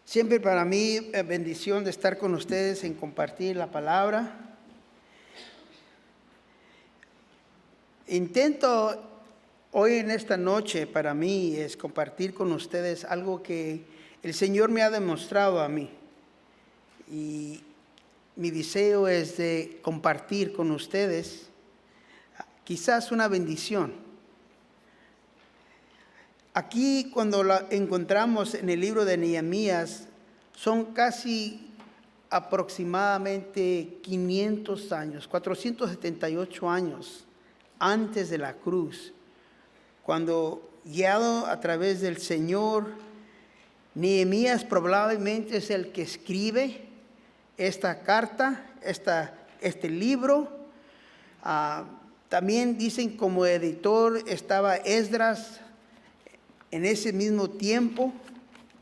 Siempre para mí bendición de estar con ustedes en compartir la palabra. Intento hoy en esta noche para mí es compartir con ustedes algo que el Señor me ha demostrado a mí. Y mi deseo es de compartir con ustedes quizás una bendición. Aquí cuando la encontramos en el libro de Nehemías, son casi aproximadamente 500 años, 478 años antes de la cruz, cuando guiado a través del Señor, Nehemías probablemente es el que escribe esta carta, este libro. También dicen como editor estaba Esdras en ese mismo tiempo,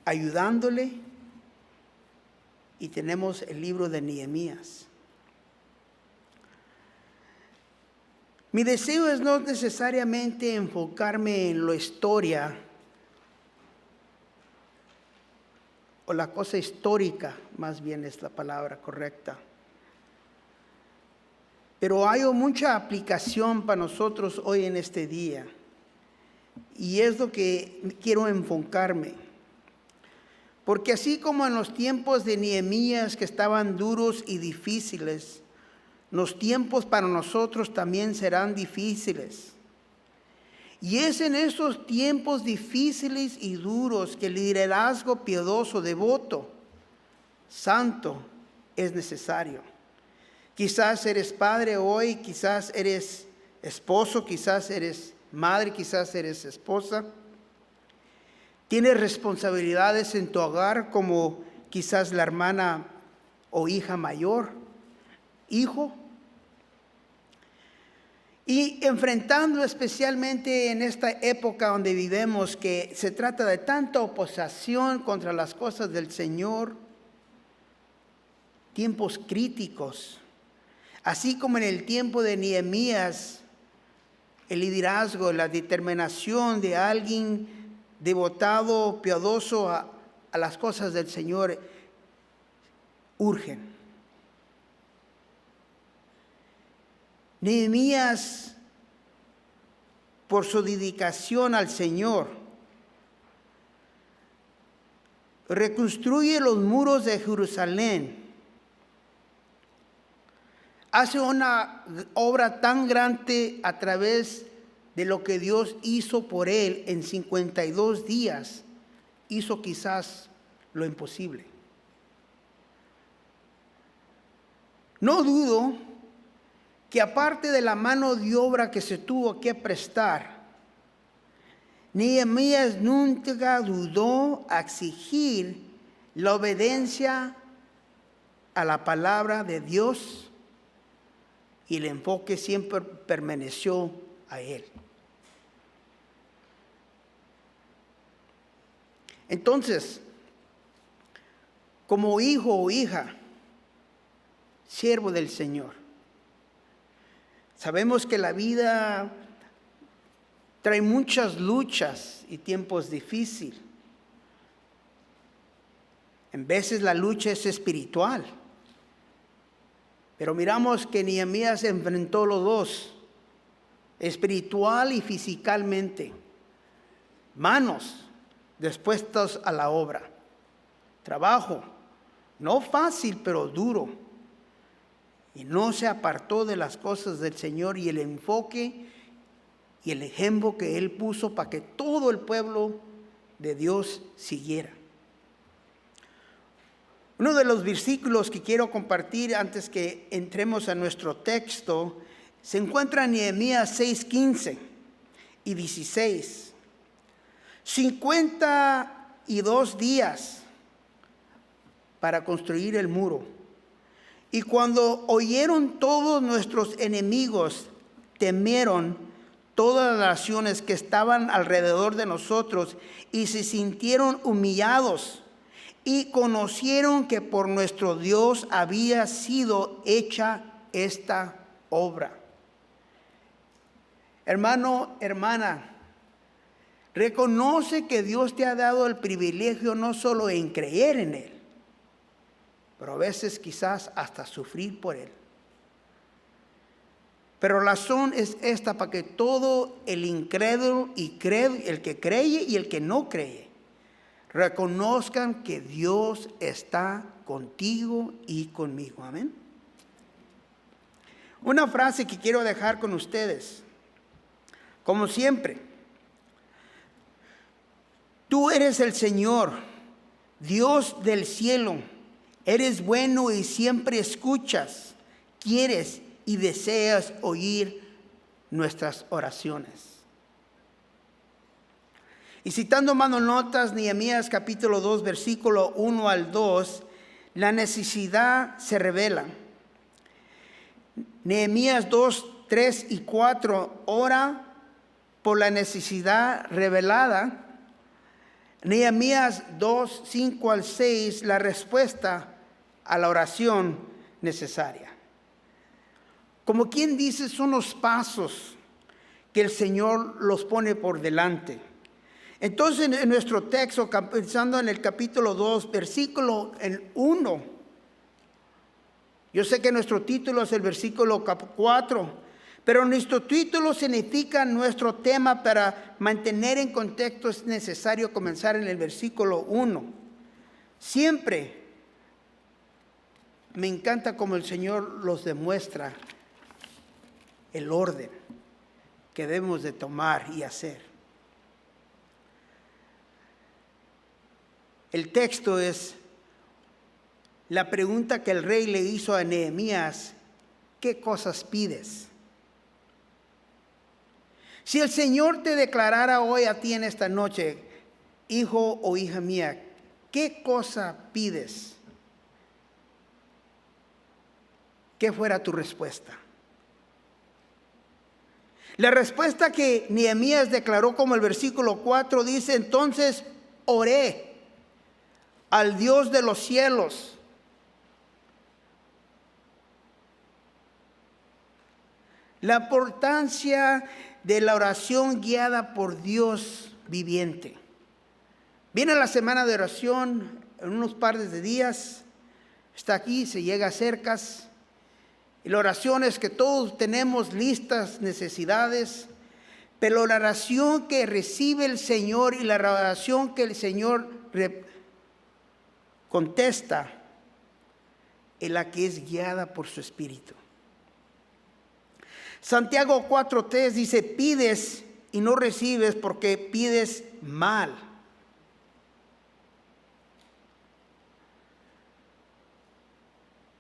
ayudándole, y tenemos el libro de Nehemías. Mi deseo es no necesariamente enfocarme en la historia o la cosa histórica, más bien es la palabra correcta. Pero hay mucha aplicación para nosotros hoy en este día. Y es lo que quiero enfocarme. Porque así como en los tiempos de Nehemías que estaban duros y difíciles, los tiempos para nosotros también serán difíciles. Y es en esos tiempos difíciles y duros que el liderazgo piadoso, devoto, santo es necesario. Quizás eres padre hoy, quizás eres esposo, quizás eres madre, quizás eres esposa. Tienes responsabilidades en tu hogar como quizás la hermana o hija mayor, hijo. Y enfrentando especialmente en esta época donde vivimos, que se trata de tanta oposición contra las cosas del Señor, tiempos críticos, así como en el tiempo de Nehemías, el liderazgo, la determinación de alguien devotado, piadoso a las cosas del Señor urgen. Nehemías, por su dedicación al Señor, reconstruye los muros de Jerusalén. Hace una obra tan grande a través de lo que Dios hizo por él en 52 días. Hizo quizás lo imposible. No dudo que aparte de la mano de obra que se tuvo que prestar, Nehemías nunca dudó a exigir la obediencia a la palabra de Dios, y el enfoque siempre permaneció a él. Entonces, como hijo o hija, siervo del Señor, sabemos que la vida trae muchas luchas y tiempos difíciles. En veces la lucha es espiritual. Pero miramos que Nehemías enfrentó los dos, espiritual y físicamente. Manos dispuestas a la obra. Trabajo, no fácil, pero duro. Y no se apartó de las cosas del Señor y el enfoque y el ejemplo que Él puso para que todo el pueblo de Dios siguiera. Uno de los versículos que quiero compartir antes que entremos a nuestro texto se encuentra en Nehemías 6:15 y 16. 52 días para construir el muro. Y cuando oyeron todos nuestros enemigos, temieron todas las naciones que estaban alrededor de nosotros y se sintieron humillados. Y conocieron que por nuestro Dios había sido hecha esta obra. Hermano, hermana, Reconoce que Dios te ha dado el privilegio no solo en creer en Él, pero a veces quizás hasta sufrir por Él. Pero la razón es esta, para que todo el incrédulo y el que cree y el que no cree, reconozcan que Dios está contigo y conmigo. Amén. Una frase que quiero dejar con ustedes. Como siempre, tú eres el Señor, Dios del cielo. Eres bueno y siempre escuchas, quieres y deseas oír nuestras oraciones. Y citando notas, Nehemías capítulo 2, versículo 1 al 2, la necesidad se revela. Nehemías 2, 3 y 4, ora por la necesidad revelada. Nehemías 2, 5 al 6, la respuesta a la oración necesaria. Como quien dice, son los pasos que el Señor los pone por delante. Entonces, en nuestro texto, pensando en el capítulo 2, versículo 1, yo sé que nuestro título es el versículo 4, pero nuestro título significa nuestro tema. Para mantener en contexto es necesario comenzar en el versículo 1. Siempre me encanta cómo el Señor los demuestra el orden que debemos de tomar y hacer. El texto es la pregunta que el rey le hizo a Nehemías: ¿qué cosas pides? Si el Señor te declarara hoy a ti en esta noche, hijo o hija mía, ¿qué cosa pides? ¿Qué fuera tu respuesta? La respuesta que Nehemías declaró, como el versículo 4 dice: entonces oré al Dios de los cielos. La importancia de la oración guiada por Dios viviente. Viene la semana de oración en unos pares de días. Está aquí, se llega cerca. Y la oración es que todos tenemos listas necesidades, pero la oración que recibe el Señor y la oración que el Señor contesta es la que es guiada por su Espíritu. Santiago 4:3 dice: pides y no recibes porque pides mal.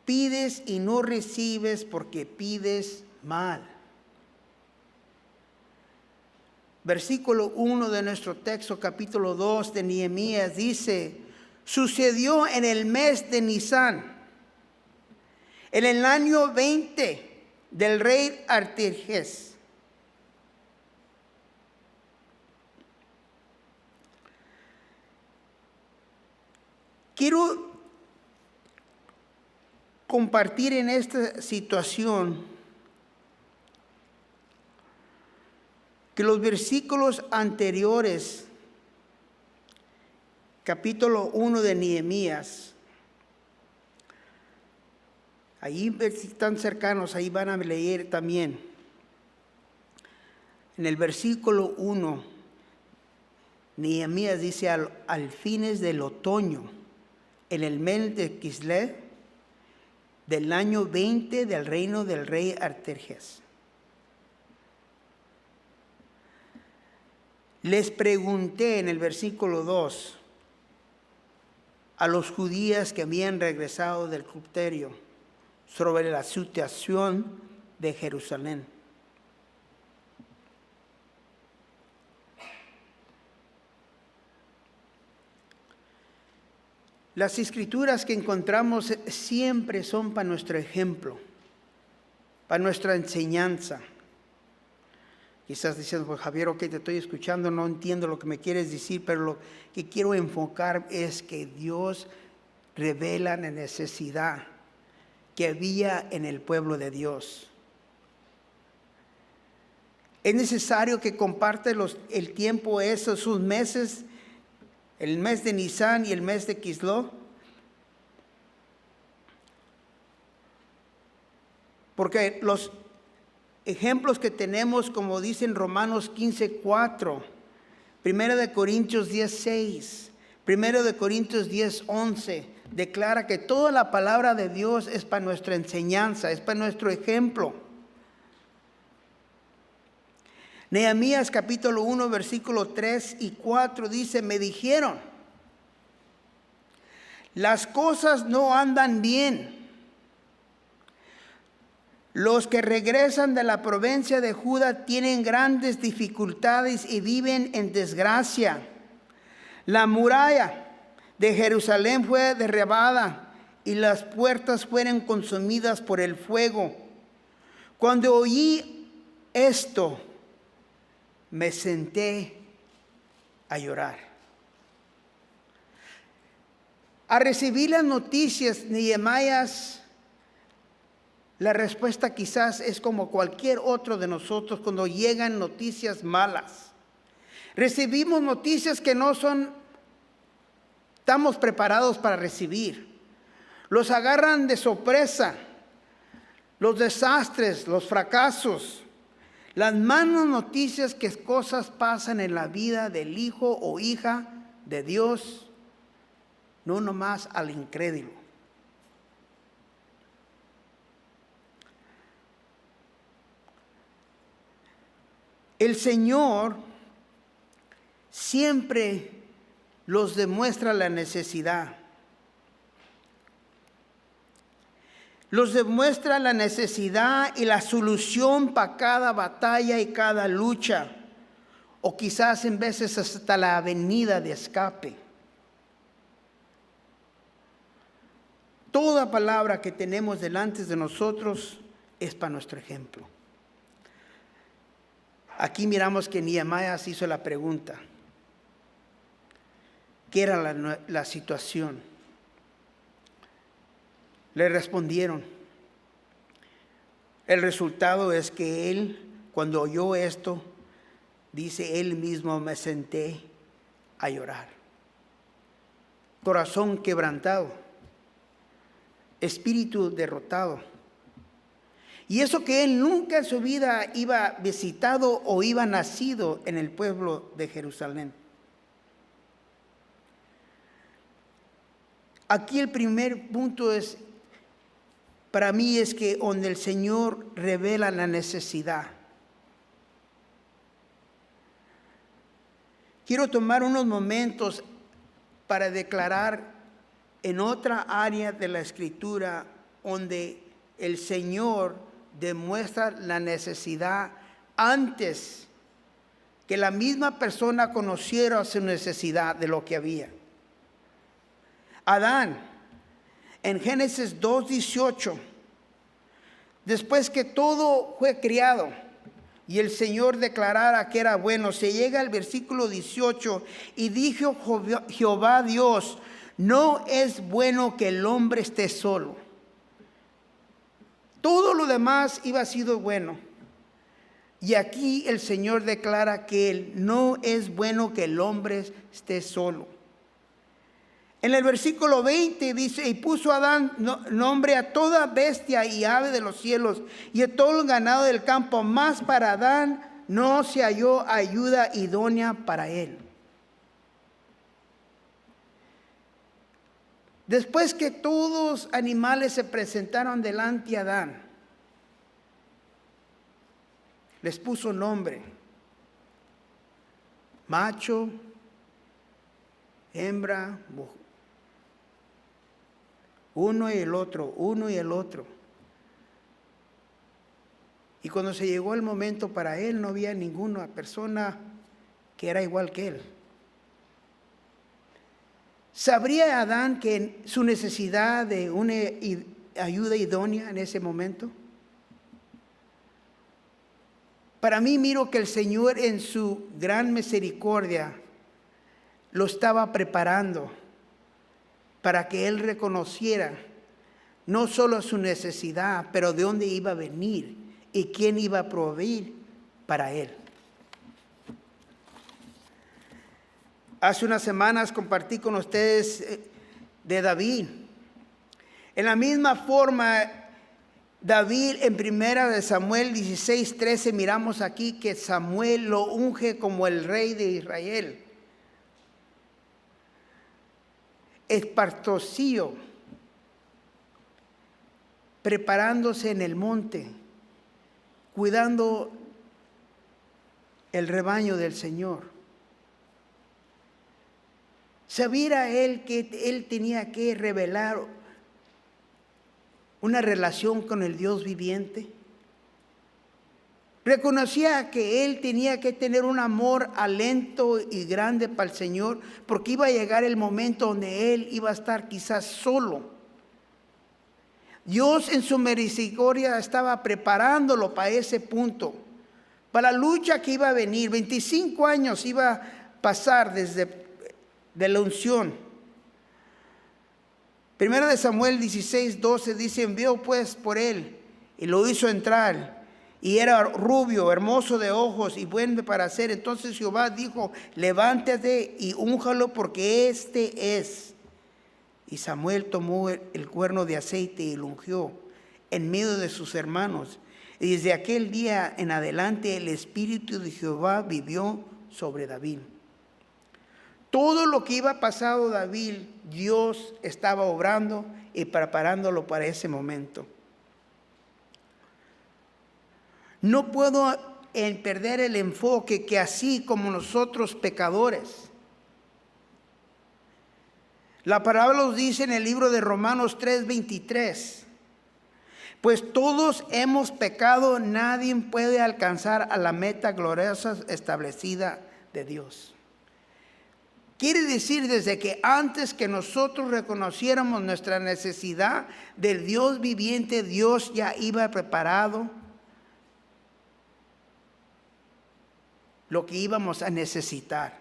Pides y no recibes porque pides mal. Versículo 1 de nuestro texto, capítulo 2 de Nehemías dice: sucedió en el mes de Nisán, en el año 20 del rey Artajerjes. Quiero compartir en esta situación que los versículos anteriores, capítulo 1 de Nehemías, ahí están cercanos, ahí van a leer también. En el versículo 1, Nehemías dice: al fines del otoño, en el mes de Kislev, del año 20 del reino del rey Artajerjes. Les pregunté en el versículo 2 a los judíos que habían regresado del cautiverio sobre la situación de Jerusalén. Las escrituras que encontramos siempre son para nuestro ejemplo, para nuestra enseñanza. Quizás diciendo: pues Javier, ok, te estoy escuchando, no entiendo lo que me quieres decir, pero lo que quiero enfocar es que Dios revela la necesidad que había en el pueblo de Dios. Es necesario que comparte el tiempo, sus meses, el mes de Nisan y el mes de Quisló. Porque los ejemplos que tenemos, como dicen Romanos 15:4, 1 de Corintios 10:6, 1 de Corintios 10:11, declara que toda la palabra de Dios es para nuestra enseñanza, es para nuestro ejemplo. Nehemías capítulo 1, versículo 3 y 4 dice: me dijeron, las cosas no andan bien. Los que regresan de la provincia de Judá tienen grandes dificultades y viven en desgracia. La muralla de Jerusalén fue derribada y las puertas fueron consumidas por el fuego. Cuando oí esto, me senté a llorar. A recibir las noticias, Nehemías, la respuesta quizás es como cualquier otro de nosotros cuando llegan noticias malas. Recibimos noticias que no estamos preparados para recibir. Los agarran de sorpresa. Los desastres, los fracasos, las malas noticias que cosas pasan en la vida del hijo o hija de Dios, no nomás al incrédulo. El Señor siempre los demuestra la necesidad. Los demuestra la necesidad y la solución para cada batalla y cada lucha. O quizás en veces hasta la avenida de escape. Toda palabra que tenemos delante de nosotros es para nuestro ejemplo. Aquí miramos que Nehemías hizo la pregunta. ¿Qué era la situación? Le respondieron. El resultado es que él, cuando oyó esto, dice, él mismo me senté a llorar. Corazón quebrantado, espíritu derrotado. Y eso que él nunca en su vida iba visitado o iba nacido en el pueblo de Jerusalén. Aquí el primer punto es, para mí, es que donde el Señor revela la necesidad. Quiero tomar unos momentos para declarar en otra área de la Escritura donde el Señor demuestra la necesidad antes que la misma persona conociera su necesidad de lo que había. Adán, en Génesis 2:18, después que todo fue criado y el Señor declarara que era bueno, se llega al versículo 18 y dijo Jehová Dios, no es bueno que el hombre esté solo. Todo lo demás iba sido bueno. Y aquí el Señor declara que no es bueno que el hombre esté solo. En el versículo 20 dice, y puso Adán nombre a toda bestia y ave de los cielos y a todo el ganado del campo, mas para Adán no se halló ayuda idónea para él. Después que todos los animales se presentaron delante de Adán, les puso nombre, macho, hembra, uno y el otro, uno y el otro. Y cuando se llegó el momento para él, no había ninguna persona que era igual que él. ¿Sabría Adán que su necesidad de una ayuda idónea en ese momento? Para mí miro que el Señor en su gran misericordia lo estaba preparando para que él reconociera no solo su necesidad, pero de dónde iba a venir y quién iba a proveer para él. Hace unas semanas compartí con ustedes de David. En la misma forma, David en 1 Samuel 16:13 miramos aquí que Samuel lo unge como el rey de Israel. Espartocio, preparándose en el monte, cuidando el rebaño del Señor. Sabía él que él tenía que revelar una relación con el Dios viviente. Reconocía que él tenía que tener un amor alento y grande para el Señor, porque iba a llegar el momento donde él iba a estar quizás solo. Dios en su misericordia estaba preparándolo para ese punto, para la lucha que iba a venir. 25 años iba a pasar desde la unción. 1 Samuel 16:12 dice: envió pues por él y lo hizo entrar, y era rubio, hermoso de ojos y bueno para hacer. Entonces Jehová dijo: levántate y únjalo, porque este es. Y Samuel tomó el cuerno de aceite y lo ungió en medio de sus hermanos. Y desde aquel día en adelante el Espíritu de Jehová vivió sobre David. Todo lo que iba pasando David, Dios estaba obrando y preparándolo para ese momento. No puedo perder el enfoque que así como nosotros pecadores, la palabra nos dice en el libro de Romanos 3:23, pues todos hemos pecado, nadie puede alcanzar a la meta gloriosa establecida de Dios. Quiere decir, desde que antes que nosotros reconociéramos nuestra necesidad del Dios viviente, Dios ya iba preparado lo que íbamos a necesitar.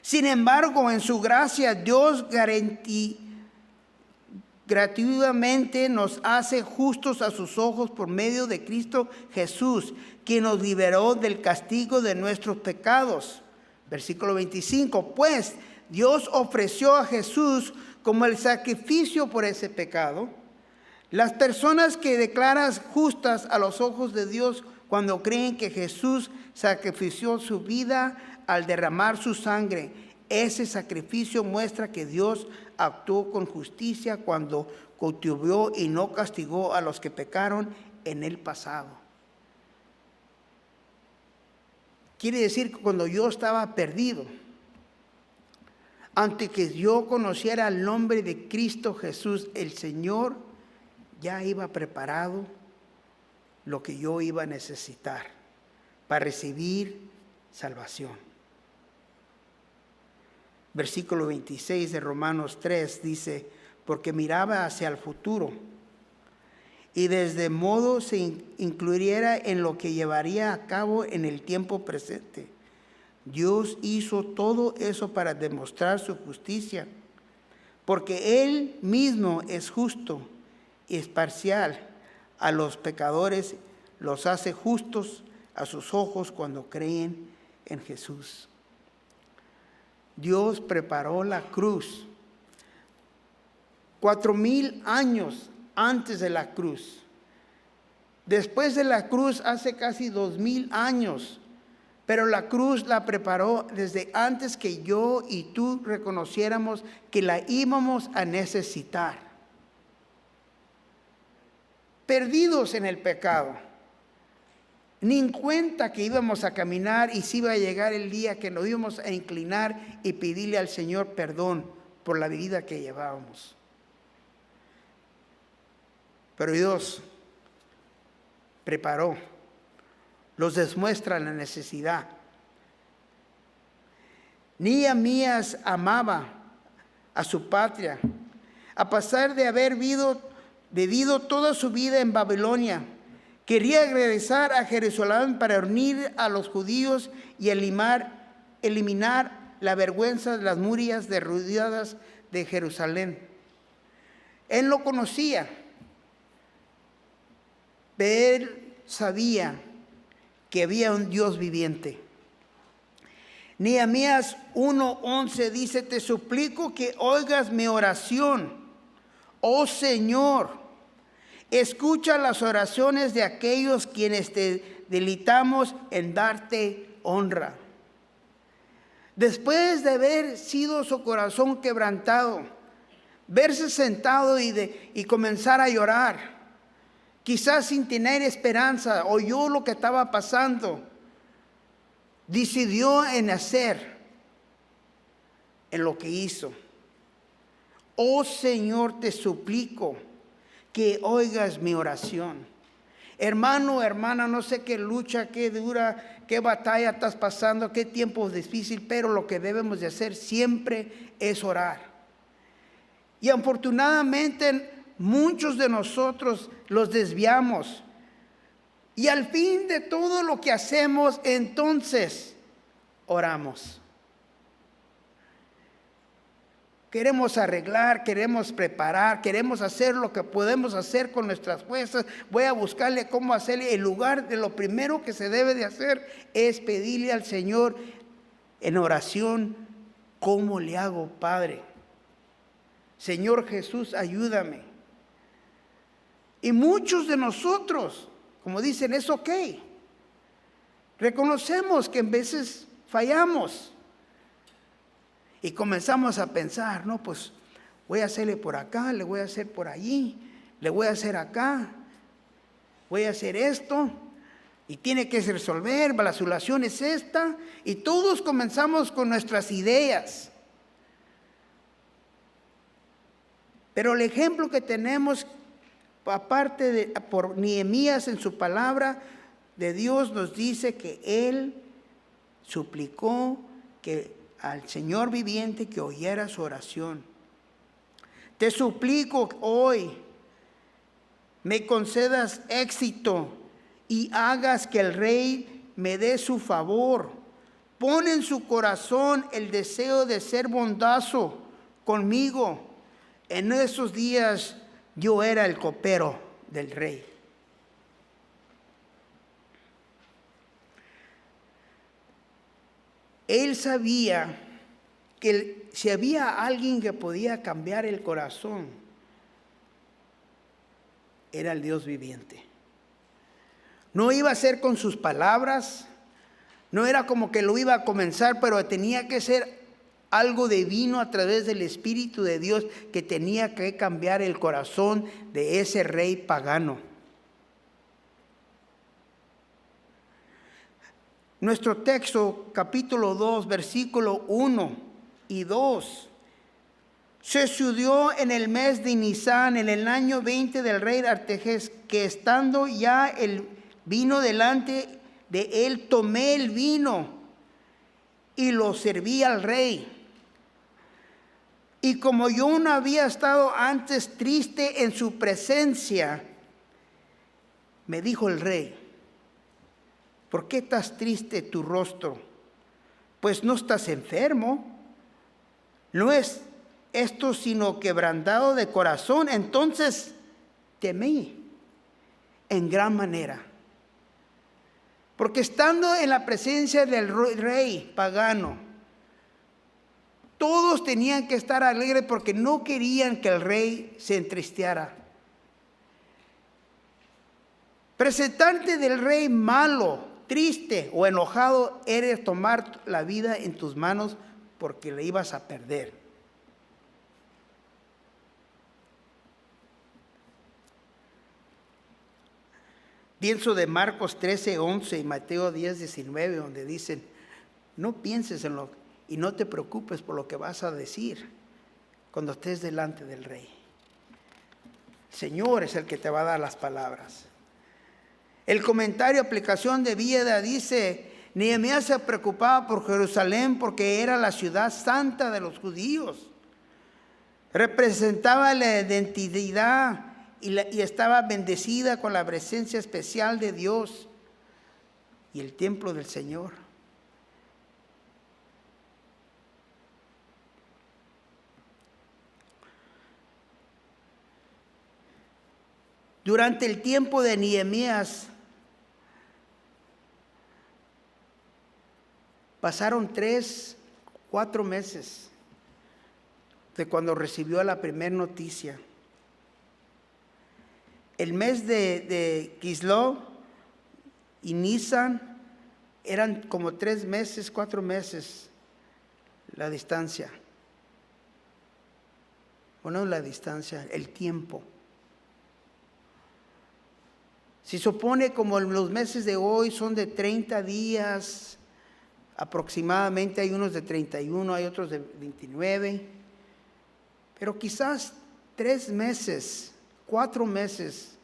Sin embargo, en su gracia, Dios gratuitamente nos hace justos a sus ojos por medio de Cristo Jesús, quien nos liberó del castigo de nuestros pecados. Versículo 25, pues Dios ofreció a Jesús como el sacrificio por ese pecado. Las personas que declaran justas a los ojos de Dios cuando creen que Jesús sacrificó su vida al derramar su sangre, ese sacrificio muestra que Dios actuó con justicia cuando contribuyó y no castigó a los que pecaron en el pasado. Quiere decir que cuando yo estaba perdido, antes que yo conociera el nombre de Cristo Jesús, el Señor ya iba preparado lo que yo iba a necesitar para recibir salvación. Versículo 26 de Romanos 3 dice: porque miraba hacia el futuro y desde modo se incluyera en lo que llevaría a cabo en el tiempo presente. Dios hizo todo eso para demostrar su justicia, porque Él mismo es justo y es parcial. A los pecadores los hace justos a sus ojos cuando creen en Jesús. Dios preparó la cruz 4,000 años antes de la cruz. Después de la cruz hace casi 2,000 años. Pero la cruz la preparó desde antes que yo y tú reconociéramos que la íbamos a necesitar. Perdidos en el pecado, ni en cuenta que íbamos a caminar y si iba a llegar el día que nos íbamos a inclinar y pedirle al Señor perdón por la vida que llevábamos. Pero Dios preparó, los demuestra la necesidad. Nehemías amaba a su patria, a pesar de haber vivido toda su vida en Babilonia. Quería regresar a Jerusalén para unir a los judíos y eliminar la vergüenza de las murallas derruidas de Jerusalén. Él lo conocía, pero él sabía que había un Dios viviente. Nehemías 1:11 dice: te suplico que oigas mi oración, oh Señor. Escucha las oraciones de aquellos quienes te deleitamos en darte honra. Después de haber sido su corazón quebrantado, verse sentado y comenzar a llorar, quizás sin tener esperanza, oyó lo que estaba pasando, decidió en hacer en lo que hizo. Oh Señor, te suplico que oigas mi oración. Hermano, hermana, no sé qué lucha, qué dura, qué batalla estás pasando, qué tiempo difícil, pero lo que debemos de hacer siempre es orar. Y afortunadamente muchos de nosotros los desviamos. Y al fin de todo lo que hacemos, entonces oramos. Queremos arreglar, queremos preparar, queremos hacer lo que podemos hacer con nuestras fuerzas. Voy a buscarle cómo hacerle. En lugar de lo primero que se debe de hacer es pedirle al Señor en oración: ¿cómo le hago, Padre? Señor Jesús, ayúdame. Y muchos de nosotros, como dicen, es ok. Reconocemos que en veces fallamos. Y comenzamos a pensar: no, pues voy a hacerle por acá, le voy a hacer por allí, le voy a hacer acá, voy a hacer esto, y tiene que resolver, la solución es esta, y todos comenzamos con nuestras ideas. Pero el ejemplo que tenemos, aparte por Nehemías en su palabra de Dios, nos dice que él suplicó al Señor viviente que oyera su oración. Te suplico hoy, me concedas éxito y hagas que el rey me dé su favor. Pon en su corazón el deseo de ser bondadoso conmigo. En esos días yo era el copero del rey. Él sabía que si había alguien que podía cambiar el corazón, era el Dios viviente. No iba a ser con sus palabras, no era como que lo iba a comenzar, pero tenía que ser algo divino a través del Espíritu de Dios, que tenía que cambiar el corazón de ese rey pagano. Nuestro texto, capítulo 2, versículo 1 y 2. Se sucedió en el mes de Nisán, en el año 20 del rey Artajerjes, que estando ya el vino delante de él, tomé el vino y lo serví al rey. Y como yo no había estado antes triste en su presencia, me dijo el rey: ¿por qué estás triste tu rostro? Pues no estás enfermo. No es esto sino quebrantado de corazón. Entonces temí en gran manera. Porque estando en la presencia del rey pagano, todos tenían que estar alegres porque no querían que el rey se entristeara. Presentarte del rey malo, triste o enojado, era tomar la vida en tus manos, porque le ibas a perder. Pienso de Marcos 13:11 y Mateo 10:19, donde dicen: no pienses en lo y no te preocupes por lo que vas a decir cuando estés delante del rey. El Señor es el que te va a dar las palabras. El comentario aplicación de vida dice: Nehemías se preocupaba por Jerusalén porque era la ciudad santa de los judíos. Representaba la identidad y estaba bendecida con la presencia especial de Dios y el templo del Señor. Durante el tiempo de Nehemías, Pasaron 3, 4 meses de cuando recibió la primera noticia. El mes de Kislev y Nisan eran como 3 meses, 4 meses la distancia. Bueno, la distancia, el tiempo. Se supone como los meses de hoy son de 30 días aproximadamente, hay unos de 31, hay otros de 29, pero quizás 3 meses, 4 meses,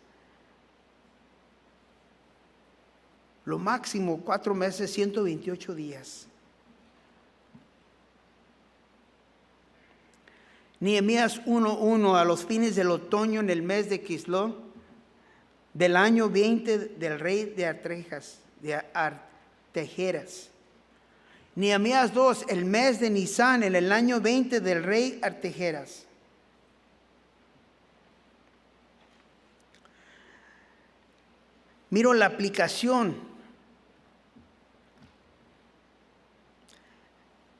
lo máximo 4 meses, 128 días. Nehemías 1:1, a los fines del otoño en el mes de Kislev, del año 20 del rey de Artajerjes. Nehemías 2, el mes de Nisan, en el año 20 del rey Artajerjes. Miro la aplicación.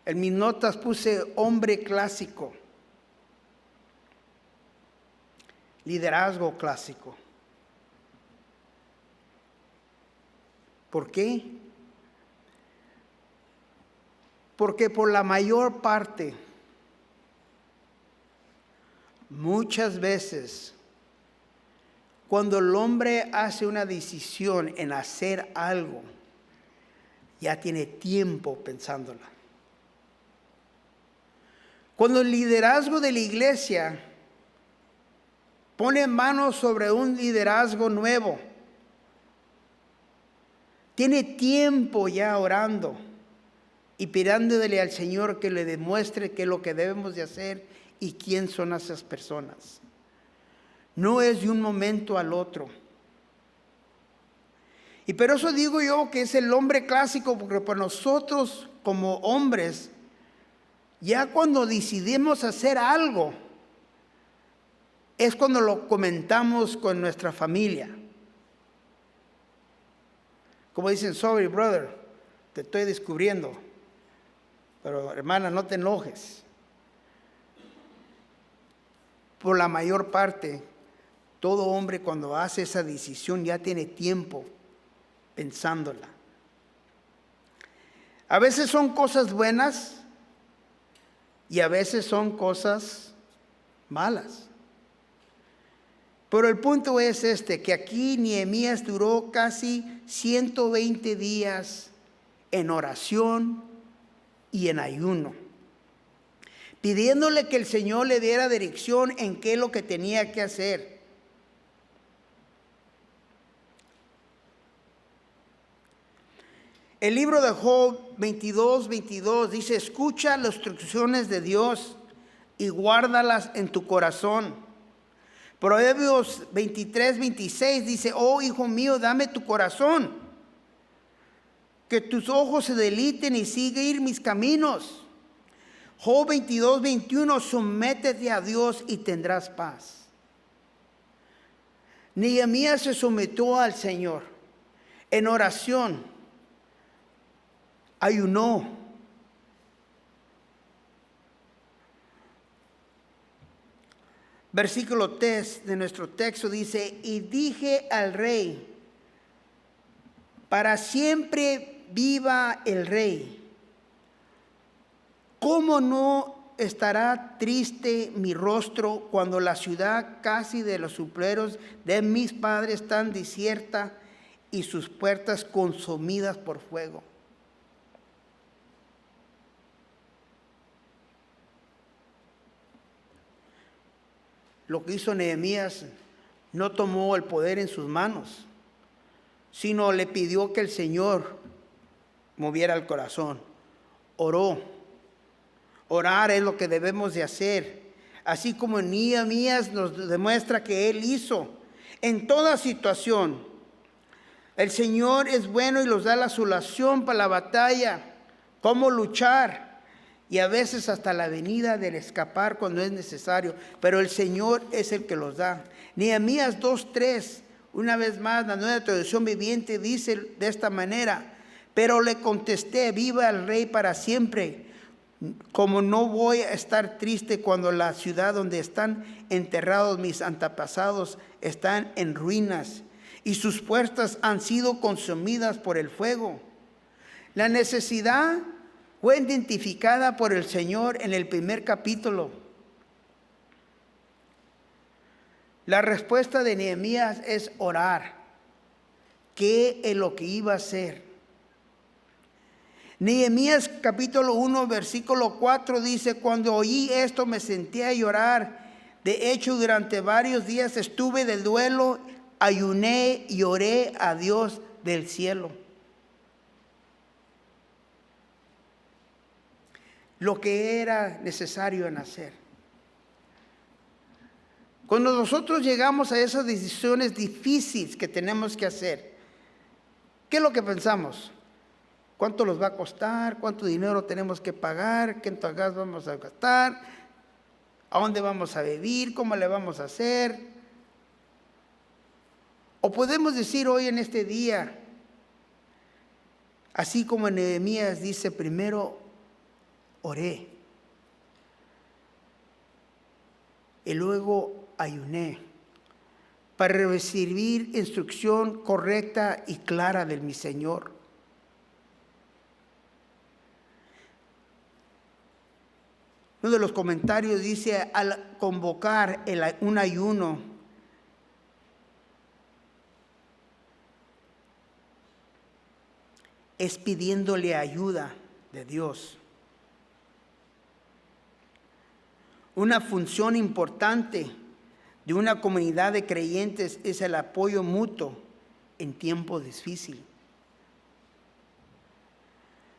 En mis notas puse hombre clásico. Liderazgo clásico. ¿Por qué? Porque por la mayor parte, muchas veces, cuando el hombre hace una decisión en hacer algo, ya tiene tiempo pensándola. Cuando el liderazgo de la iglesia pone manos sobre un liderazgo nuevo, tiene tiempo ya orando y pidiéndole al Señor que le demuestre qué es lo que debemos de hacer y quién son esas personas. No es de un momento al otro. Y por eso digo yo que es el hombre clásico, porque para nosotros como hombres, ya cuando decidimos hacer algo, es cuando lo comentamos con nuestra familia. Como dicen, sorry brother, te estoy descubriendo, pero hermana, no te enojes. Por la mayor parte, todo hombre cuando hace esa decisión ya tiene tiempo pensándola. A veces son cosas buenas y a veces son cosas malas. Pero el punto es que aquí Nehemías duró casi 120 días en oración y en ayuno, pidiéndole que el Señor le diera dirección en qué es lo que tenía que hacer. El libro de Job 22:22 dice, escucha las instrucciones de Dios y guárdalas en tu corazón. Proverbios 23:26 dice, oh hijo mío, dame tu corazón, que tus ojos se deleiten y sigan mis caminos. Job 22:21, sométete a Dios y tendrás paz. Nehemías se sometió al Señor en oración, ayunó. Versículo 3 de nuestro texto dice, y dije al rey, para siempre viva el rey. ¿Cómo no estará triste mi rostro cuando la ciudad casi de los supleros de mis padres están desierta y sus puertas consumidas por fuego? Lo que hizo Nehemías, no tomó el poder en sus manos, sino le pidió que el Señor moviera el corazón. Oró. Orar es lo que debemos de hacer. Así como Nehemías nos demuestra que él hizo en toda situación. El Señor es bueno y nos da la solución para la batalla, cómo luchar. Y a veces hasta la venida del escapar cuando es necesario. Pero el Señor es el que los da. Nehemías 2:3, una vez más, la Nueva Traducción Viviente dice de esta manera. Pero le contesté: viva el rey para siempre. Como no voy a estar triste cuando la ciudad donde están enterrados mis antepasados están en ruinas y sus puertas han sido consumidas por el fuego. La necesidad fue identificada por el Señor en el primer capítulo. La respuesta de Nehemías es orar. ¿Qué es lo que iba a hacer? Nehemías capítulo 1 versículo 4 dice: cuando oí esto me senté a llorar. De hecho, durante varios días estuve de duelo, ayuné y oré a Dios del cielo. Lo que era necesario en hacer. Cuando nosotros llegamos a esas decisiones difíciles que tenemos que hacer, ¿qué es lo que pensamos? ¿Cuánto nos va a costar? ¿Cuánto dinero tenemos que pagar? ¿Cuánto gas vamos a gastar? ¿A dónde vamos a vivir? ¿Cómo le vamos a hacer? O podemos decir hoy en este día, así como Nehemías dice: primero oré y luego ayuné para recibir instrucción correcta y clara de mi Señor. Uno de los comentarios dice: al convocar un ayuno, es pidiéndole ayuda de Dios. Una función importante de una comunidad de creyentes es el apoyo mutuo en tiempos difíciles.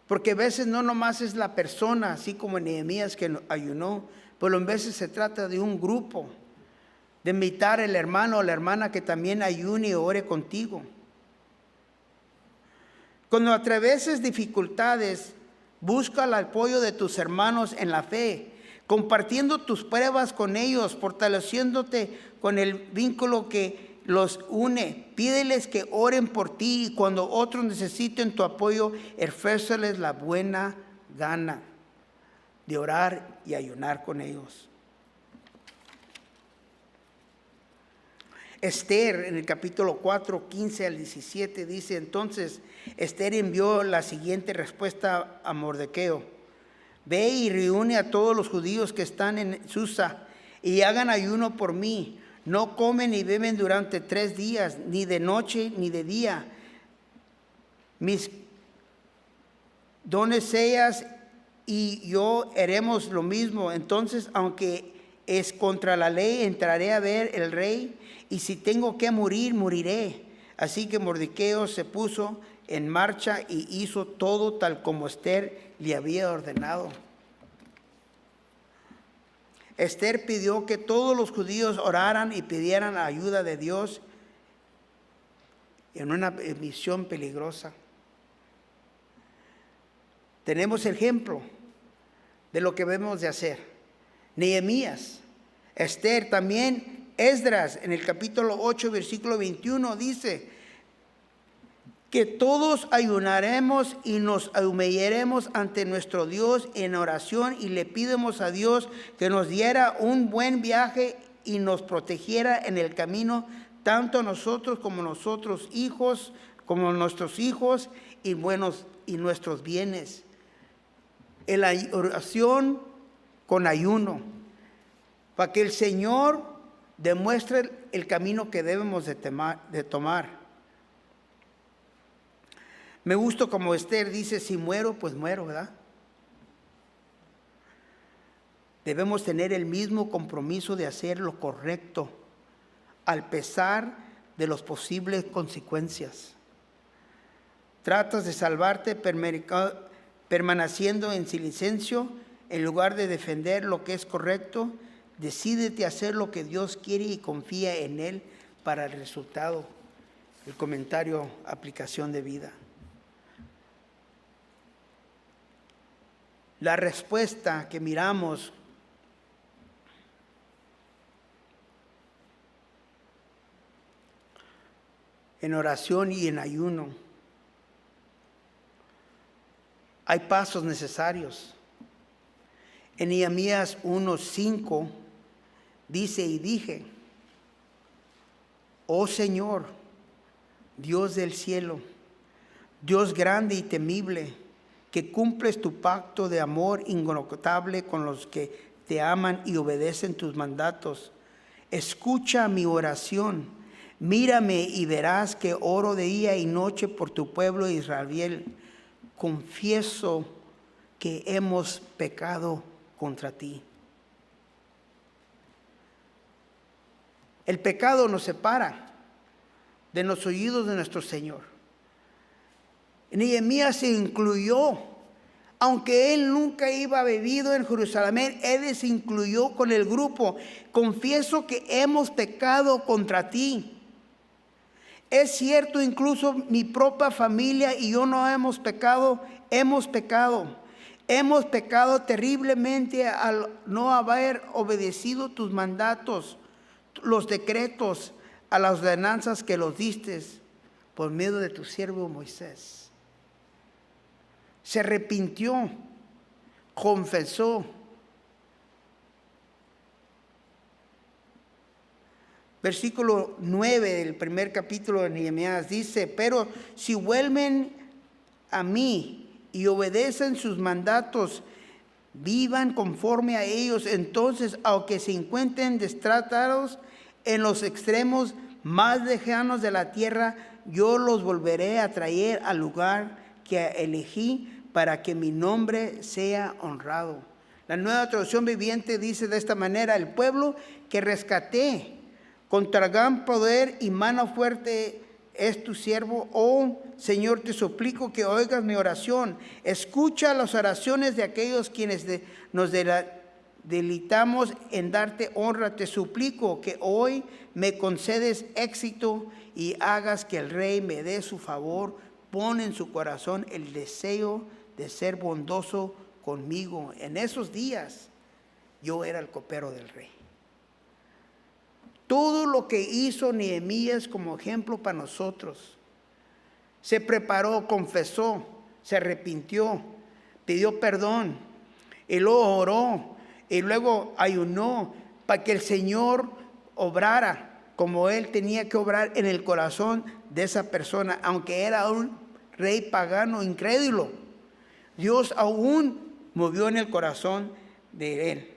Porque a veces no nomás es la persona, así como Nehemías que ayunó, pero a veces se trata de un grupo, de invitar al hermano o la hermana que también ayune y ore contigo. Cuando atravieses dificultades, busca el apoyo de tus hermanos en la fe, compartiendo tus pruebas con ellos, fortaleciéndote con el vínculo que los une. Pídeles que oren por ti y cuando otros necesiten tu apoyo, ofréceles la buena gana de orar y ayunar con ellos. Esther, en el capítulo 4, 15 al 17, dice: entonces Esther envió la siguiente respuesta a Mardoqueo: ve y reúne a todos los judíos que están en Susa y hagan ayuno por mí. No comen ni beben durante 3 días, ni de noche ni de día. Mis doncellas y yo haremos lo mismo. Entonces, aunque es contra la ley, entraré a ver el rey, y si tengo que morir, moriré. Así que Mardoqueo se puso en marcha y hizo todo tal como Esther le había ordenado. Esther pidió que todos los judíos oraran y pidieran ayuda de Dios en una misión peligrosa. Tenemos el ejemplo de lo que debemos de hacer. Nehemías, Esther, también Esdras, en el capítulo 8, versículo 21, dice que todos ayunaremos y nos humillaremos ante nuestro Dios en oración y le pidamos a Dios que nos diera un buen viaje y nos protegiera en el camino, tanto nosotros como nuestros hijos y nuestros bienes. En la oración con ayuno, para que el Señor demuestre el camino que debemos de tomar. Me gusta como Esther dice: si muero, pues muero, ¿verdad? Debemos tener el mismo compromiso de hacer lo correcto, al pesar de las posibles consecuencias. Tratas de salvarte permaneciendo en silencio en lugar de defender lo que es correcto. Decídete a hacer lo que Dios quiere y confía en Él para el resultado. El comentario: aplicación de vida. La respuesta que miramos en oración y en ayuno Hay pasos necesarios. En Nehemías 1:5 dice: y dije, oh Señor, Dios del cielo, Dios grande y temible, que cumples tu pacto de amor inagotable con los que te aman y obedecen tus mandatos. Escucha mi oración, mírame y verás que oro de día y noche por tu pueblo Israel. Confieso que hemos pecado contra ti. El pecado nos separa de los oídos de nuestro Señor. Nehemías se incluyó, aunque él nunca iba bebido en Jerusalén, él se incluyó con el grupo. Confieso que hemos pecado contra ti. Es cierto, incluso mi propia familia y yo no hemos pecado, hemos pecado. Hemos pecado terriblemente al no haber obedecido tus mandatos, los decretos, a las ordenanzas que los diste por medio de tu siervo Moisés. Se arrepintió, confesó. Versículo 9 del primer capítulo de Nehemías dice: pero si vuelven a mí y obedecen sus mandatos, vivan conforme a ellos, entonces, aunque se encuentren destratados en los extremos más lejanos de la tierra, yo los volveré a traer al lugar que elegí para que mi nombre sea honrado. La Nueva Traducción Viviente dice de esta manera: el pueblo que rescaté contra gran poder y mano fuerte es tu siervo. Oh Señor, te suplico que oigas mi oración. Escucha las oraciones de aquellos quienes nos deleitamos en darte honra. Te suplico que hoy me concedes éxito y hagas que el rey me dé su favor. Pon en su corazón el deseo de ser bondoso conmigo. En esos días yo era el copero del rey. Todo lo que hizo Nehemías como ejemplo para nosotros. Se preparó, confesó, se arrepintió, pidió perdón, y luego oró, y luego ayunó para que el Señor obrara como Él tenía que obrar en el corazón de esa persona, aunque era un rey pagano, incrédulo. Dios aún movió en el corazón de él.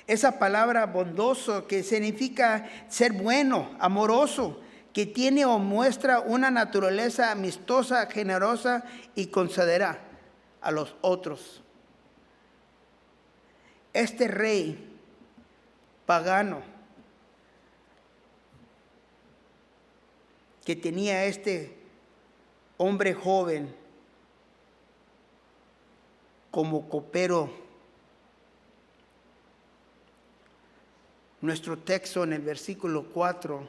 Esa palabra bondoso, que significa ser bueno, amoroso, que tiene o muestra una naturaleza amistosa, generosa y concederá a los otros. Este rey pagano que tenía este hombre joven como copero. Nuestro texto en el versículo 4,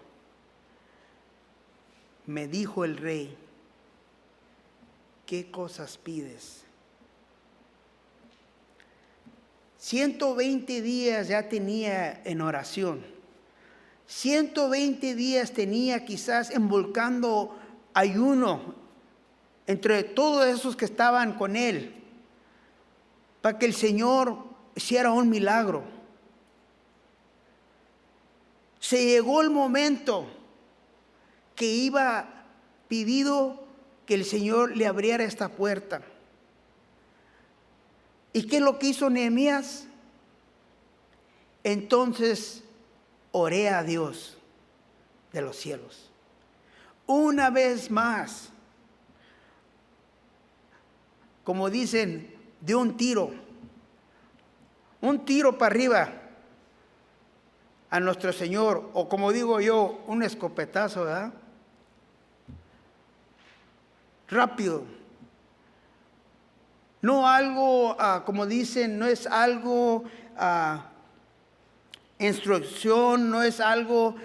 me dijo el rey, ¿qué cosas pides? 120 días ya tenía en oración. 120 días tenía quizás involucrando ayuno entre todos esos que estaban con él, para que el Señor hiciera un milagro. Se llegó el momento que iba pidido que el Señor le abriera esta puerta. ¿Y qué es lo que hizo Nehemías? Entonces oré a Dios de los cielos. Una vez más, como dicen, de un tiro para arriba a nuestro Señor, o como digo yo, un escopetazo, ¿verdad? Rápido. No algo, como dicen, no es algo instrucción, no es algo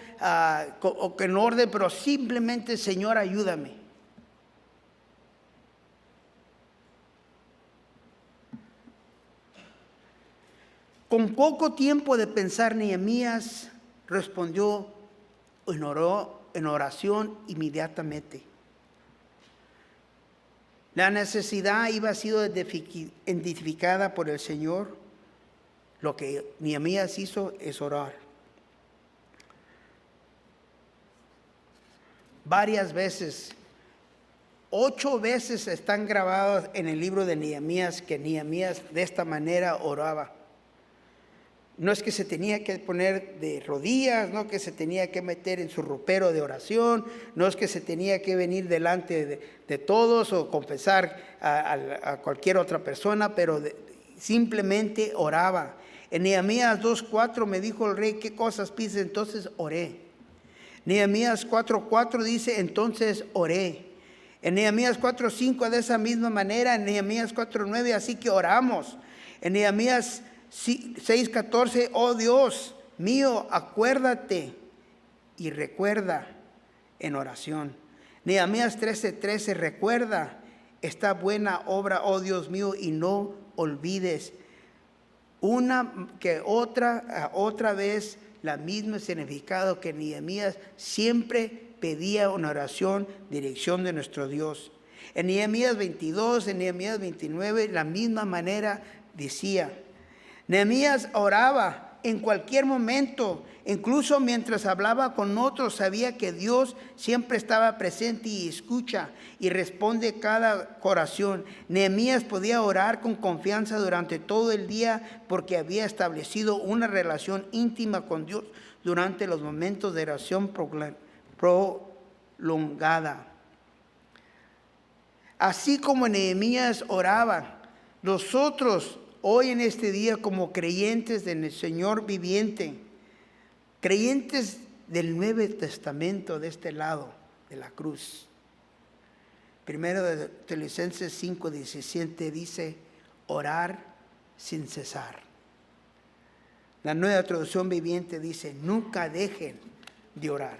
que en orden, pero simplemente, Señor, ayúdame. Con poco tiempo de pensar, Nehemías respondió en oración inmediatamente. La necesidad iba sido identificada por el Señor. Lo que Nehemías hizo es orar. Varias veces, 8 veces están grabadas en el libro de Nehemías que Nehemías de esta manera oraba. No es que se tenía que poner de rodillas, no que se tenía que meter en su ropero de oración, no es que se tenía que venir delante de todos o confesar a cualquier otra persona, pero simplemente oraba. En Nehemías 2:4 me dijo el rey, ¿qué cosas pides? Entonces oré. Nehemías 4:4 dice, entonces oré. En Nehemías 4:5 de esa misma manera. En Nehemías 4:9, así que oramos. En Nehemías 6:14, oh Dios mío, acuérdate y recuerda en oración. Nehemías 13:13, recuerda esta buena obra, oh Dios mío, y no olvides. Otra vez, la misma significado que Nehemías siempre pedía una oración, dirección de nuestro Dios. En Nehemías 22, en Nehemías 29, la misma manera decía. Nehemías oraba en cualquier momento, incluso mientras hablaba con otros, sabía que Dios siempre estaba presente y escucha y responde cada oración. Nehemías podía orar con confianza durante todo el día porque había establecido una relación íntima con Dios durante los momentos de oración prolongada. Así como Nehemías oraba, nosotros hoy en este día como creyentes del Señor viviente, creyentes del Nuevo Testamento de este lado de la cruz. Primero de Tesalonicenses 5:17 dice, orar sin cesar. La Nueva Traducción Viviente dice, nunca dejen de orar.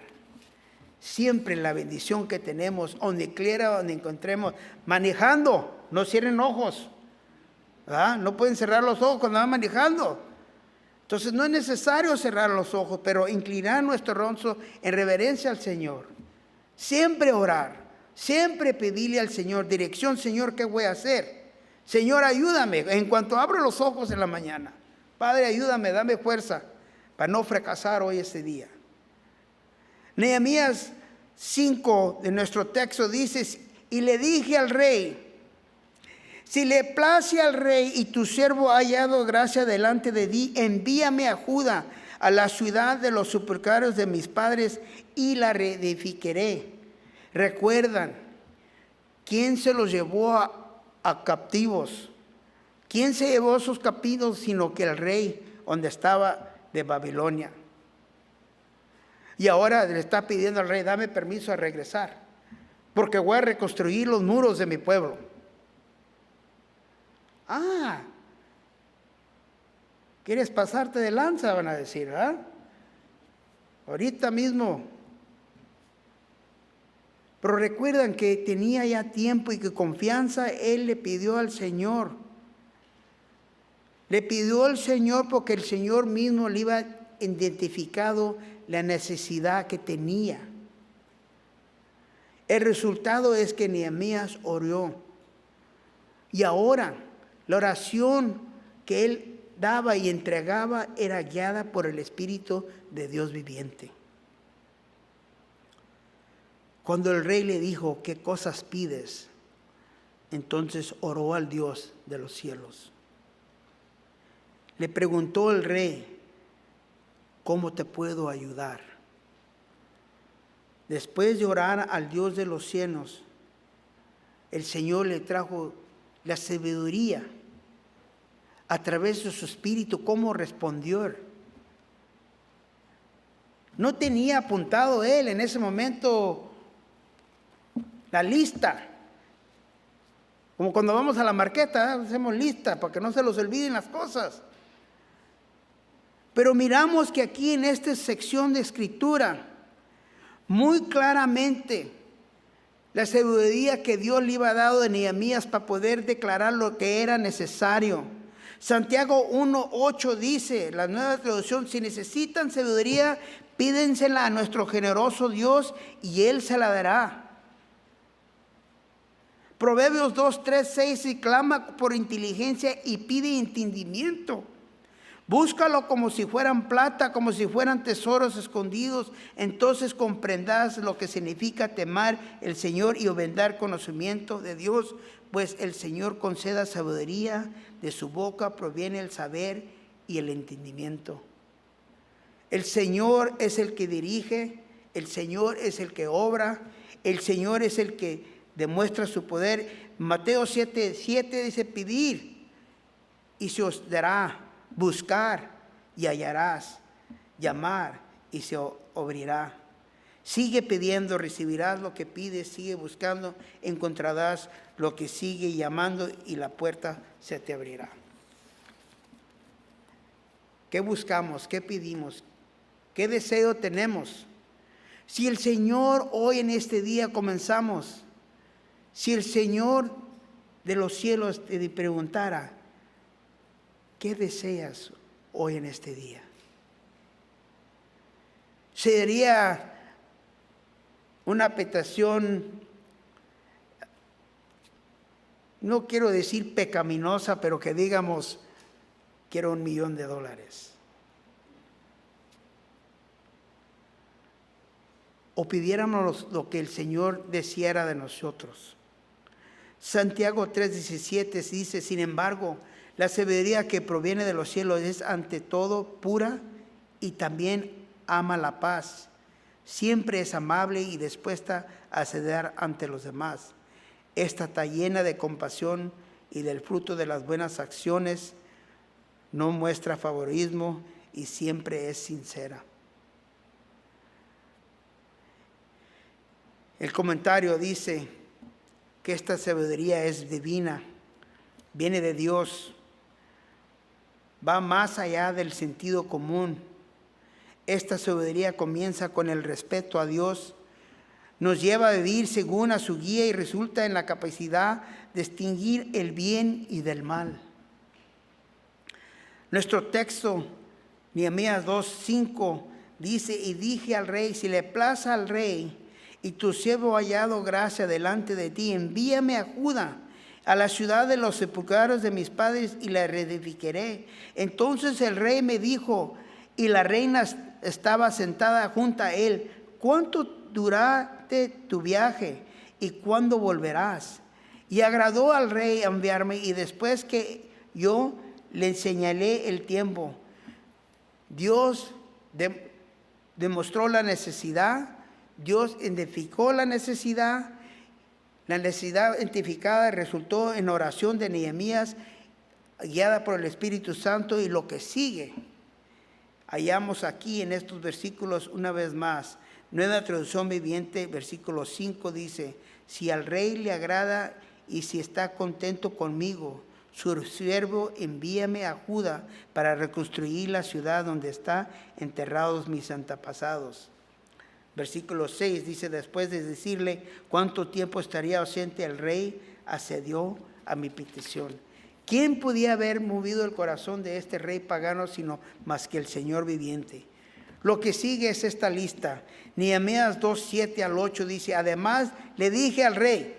Siempre la bendición que tenemos, donde quiera, donde encontremos, manejando, no cierren ojos. ¿verdad? No pueden cerrar los ojos cuando van manejando. Entonces no es necesario cerrar los ojos, pero inclinar nuestro rostro en reverencia al Señor. Siempre orar, siempre pedirle al Señor dirección. Señor, ¿qué voy a hacer? Señor, ayúdame. En cuanto abro los ojos en la mañana, Padre, ayúdame, dame fuerza para no fracasar hoy este día. Nehemías 5 de nuestro texto dice, y le dije al rey, si le place al rey y tu siervo ha hallado gracia delante de ti, envíame a Judá, a la ciudad de los sepulcros de mis padres, y la reedificaré. Recuerdan, ¿quién se los llevó a captivos? ¿Quién se llevó a sus captivos sino que el rey donde estaba de Babilonia? Y ahora le está pidiendo al rey, dame permiso a regresar, porque voy a reconstruir los muros de mi pueblo. Ah, ¿quieres pasarte de lanza? Van a decir, ¿ah? Ahorita mismo. Pero recuerdan que tenía ya tiempo y que confianza él le pidió al Señor. Le pidió al Señor porque el Señor mismo le iba identificado la necesidad que tenía. El resultado es que Nehemías oró. Y ahora la oración que él daba y entregaba era guiada por el Espíritu de Dios viviente. Cuando el rey le dijo, ¿qué cosas pides? Entonces oró al Dios de los cielos. Le preguntó el rey, ¿cómo te puedo ayudar? Después de orar al Dios de los cielos, el Señor le trajo la sabiduría a través de su espíritu. ¿Cómo respondió? No tenía apuntado él en ese momento la lista. Como cuando vamos a la marqueta, hacemos lista para que no se los olviden las cosas. Pero miramos que aquí en esta sección de escritura, muy claramente, la sabiduría que Dios le iba dado a Nehemías para poder declarar lo que era necesario. Santiago 1:8 dice, la Nueva Traducción, si necesitan sabiduría, pídensela a nuestro generoso Dios y Él se la dará. Proverbios 2, 3, 6, y clama por inteligencia y pide entendimiento. Búscalo como si fueran plata, como si fueran tesoros escondidos. Entonces comprenderás lo que significa temer el Señor y obtener conocimiento de Dios. Pues el Señor conceda sabiduría, de su boca proviene el saber y el entendimiento. El Señor es el que dirige, el Señor es el que obra, el Señor es el que demuestra su poder. Mateo 7, 7 dice: pedir y se os dará, buscar y hallarás, llamar y se abrirá. Sigue pidiendo, recibirás lo que pides, sigue buscando, encontrarás lo que sigue llamando y la puerta se te abrirá. ¿Qué buscamos? ¿Qué pedimos? ¿Qué deseo tenemos? Si el Señor hoy en este día comenzamos, si el Señor de los cielos te preguntara: ¿qué deseas hoy en este día? Sería una petición, no quiero decir pecaminosa, pero que digamos: quiero $1,000,000. O pidiéramos lo que el Señor deseara de nosotros. Santiago 3:17 dice: sin embargo, la sabiduría que proviene de los cielos es ante todo pura y también ama la paz. Siempre es amable y dispuesta a ceder ante los demás. Esta está llena de compasión y del fruto de las buenas acciones. No muestra favoritismo y siempre es sincera. El comentario dice que esta sabiduría es divina, viene de Dios, va más allá del sentido común. Esta sabiduría comienza con el respeto a Dios, nos lleva a vivir según a su guía y resulta en la capacidad de distinguir el bien y del mal. Nuestro texto, Nehemías 2:5, dice: y dije al rey, si le place al rey y tu siervo ha hallado gracia delante de ti, envíame a Judá, a la ciudad de los sepulcros de mis padres, y la reedificaré. Entonces el rey me dijo, y la reina estaba sentada junto a él: ¿cuánto duraste tu viaje y cuándo volverás? Y agradó al rey enviarme, y después que yo le señalé el tiempo, Dios demostró la necesidad. Dios identificó la necesidad identificada resultó en oración de Nehemías, guiada por el Espíritu Santo. Y lo que sigue, hallamos aquí en estos versículos una vez más. Nueva Traducción Viviente, versículo 5 dice: si al rey le agrada y si está contento conmigo, su siervo envíame a Judá para reconstruir la ciudad donde están enterrados mis antepasados. Versículo 6 dice: después de decirle cuánto tiempo estaría ausente, el rey accedió a mi petición. ¿Quién podía haber movido el corazón de este rey pagano sino más que el Señor viviente? Lo que sigue es esta lista. Nehemías 2:7 al 8 dice: además le dije al rey,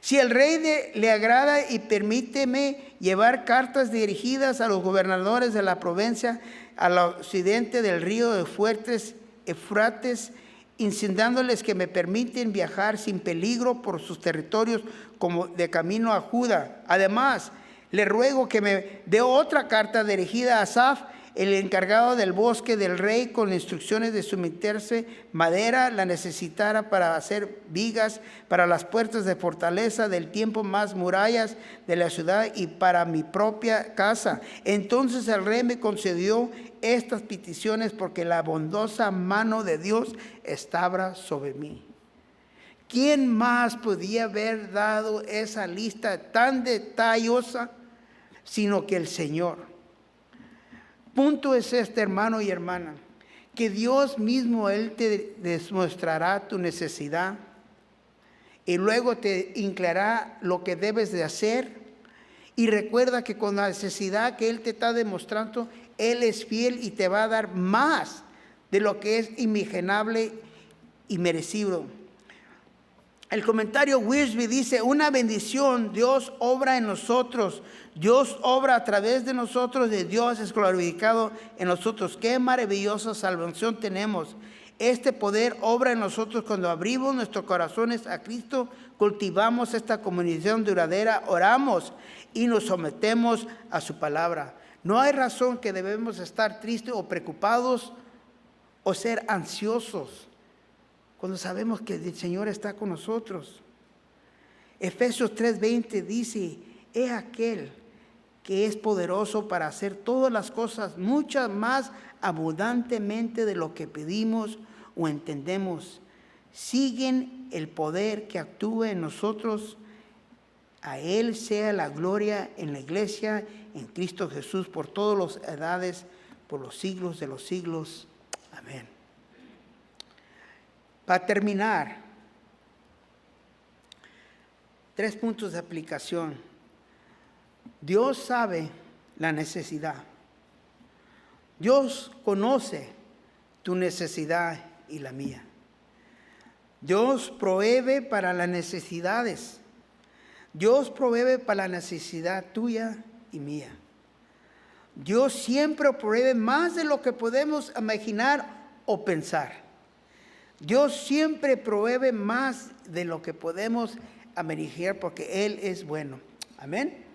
si el rey le agrada y permíteme llevar cartas dirigidas a los gobernadores de la provincia al occidente del río de Fuertes Eufrates, insinuándoles que me permiten viajar sin peligro por sus territorios como de camino a Judá. Además, le ruego que me dé otra carta dirigida a Asaf, el encargado del bosque del rey, con instrucciones de someterse madera, la necesitara para hacer vigas para las puertas de fortaleza del tiempo, más murallas de la ciudad y para mi propia casa. Entonces el rey me concedió estas peticiones porque la bondosa mano de Dios estaba sobre mí. ¿Quién más podía haber dado esa lista tan detallosa sino que el Señor? Punto es este, hermano y hermana, que Dios mismo, Él te demostrará tu necesidad y luego te inclará lo que debes de hacer. Y recuerda que con la necesidad que Él te está demostrando, Él es fiel y te va a dar más de lo que es inimaginable y merecido. El comentario Wiersbe dice, una bendición, Dios obra en nosotros, Dios obra a través de nosotros, de Dios es glorificado en nosotros. Qué maravillosa salvación tenemos. Este poder obra en nosotros cuando abrimos nuestros corazones a Cristo, cultivamos esta comunión duradera, oramos y nos sometemos a su palabra. No hay razón que debemos estar tristes o preocupados o ser ansiosos cuando sabemos que el Señor está con nosotros. Efesios 3:20 dice, he aquel que es poderoso para hacer todas las cosas, muchas más abundantemente de lo que pedimos o entendemos. Siguen el poder que actúa en nosotros. A Él sea la gloria en la iglesia, en Cristo Jesús, por todas las edades, por los siglos de los siglos. Amén. Para terminar, 3 puntos de aplicación. Dios sabe la necesidad. Dios conoce tu necesidad y la mía. Dios provee para las necesidades. Dios provee para la necesidad tuya y mía. Dios siempre provee más de lo que podemos imaginar o pensar. Dios siempre provee más de lo que podemos imaginar porque Él es bueno. Amén.